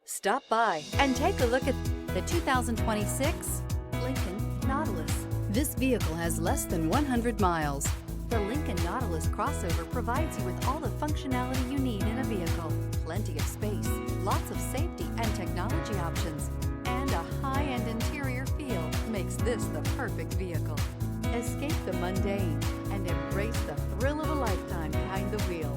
Stop by and take a look at the 2026 Lincoln Nautilus. This vehicle has less than 100 miles. The Lincoln Nautilus crossover provides you with all the functionality you need in a vehicle. Plenty of space, lots of safety and technology options, and a high-end interior feel makes this the perfect vehicle. Escape the mundane and embrace the thrill of a lifetime behind the wheel.